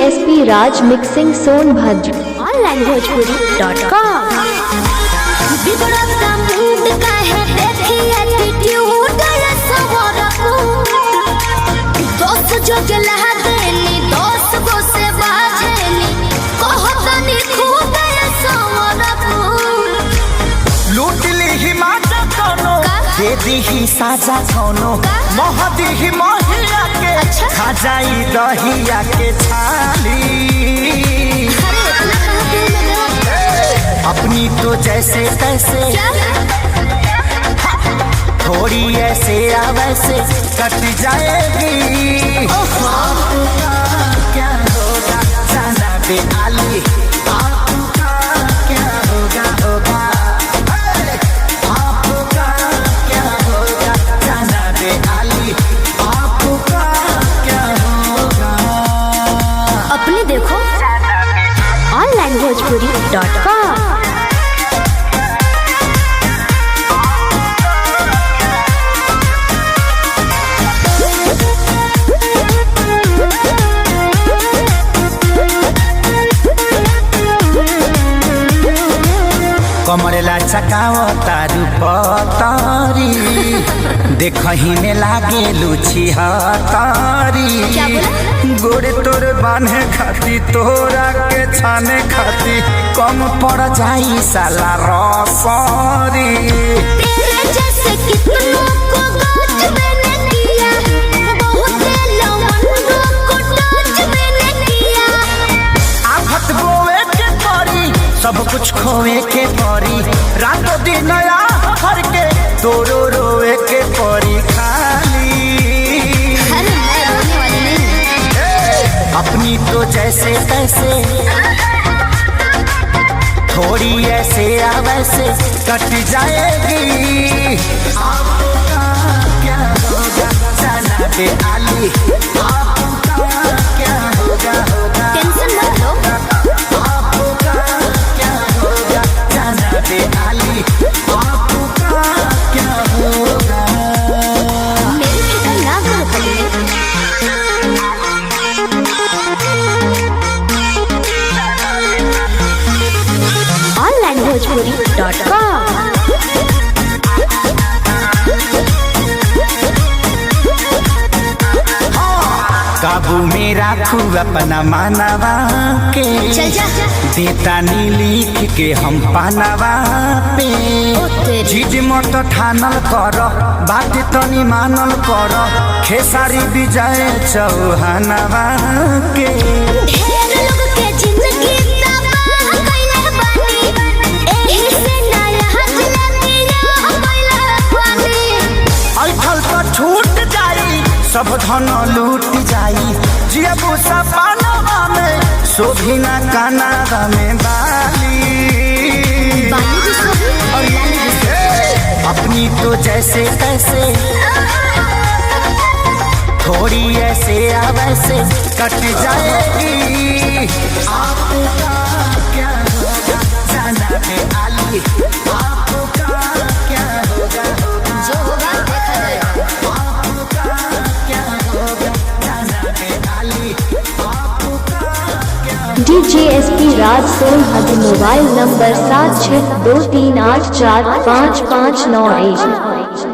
SP राज mixing Sonbhadra onlinebhojpuri.com। ही साजा कोनो महदी ही महिला के खा जाई दहिया के छाली। अपनी तो जैसे तैसे थोड़ी ऐसे या वैसे कट जाएगी। क्या होगा जाना बे आली, आपका क्या होगा होगा। अपनी देखो onlinebhojpuri.com। कमरेला चकाव तारू पतारी देखही में लागे लुची हतारी। गोरे तोर बांधे खाती तोरा के छाने खाती कम पड़ जाई साला रसरी। आफत गोवे के परी सब कुछ खोए के परी, रातों दिन हर के तोरो रोए के परी खाली। अपनी तो जैसे तैसे थोड़ी ऐसे या वैसे कट जाएगी। आपका क्या होगा जाना बे आली, आपका क्या होगा होगा। टेंशन मत लो, आपका क्या होगा जाना बे आली, आपका क्या होगा। मेरी फिक्र ना करो पहले। onlinebhojpuri.com। काबू में राखू अपना मानवा के, चल जा देता नी लिख के हम पानवा पे। जीज मत ठानल कर बात तनी मानल कर, खेसारी विजय चौहानवा के। ऐठल तो छूट जाई सब धन लूट जाई, जियबू सपनवा में शोभिना कानावा में बाली। अपनी तो जैसे तैसे थोड़ी ऐसे या वैसे कट जाएगी। आपका क्या होगा जाना बे आली, आपका क्या होगा होगा। जो होगा देखा जाएगा। आपका क्या होगा जाना बे आली, आपका क्या। DJ SP राज सोनभद्र मोबाइल नंबर 7623845591।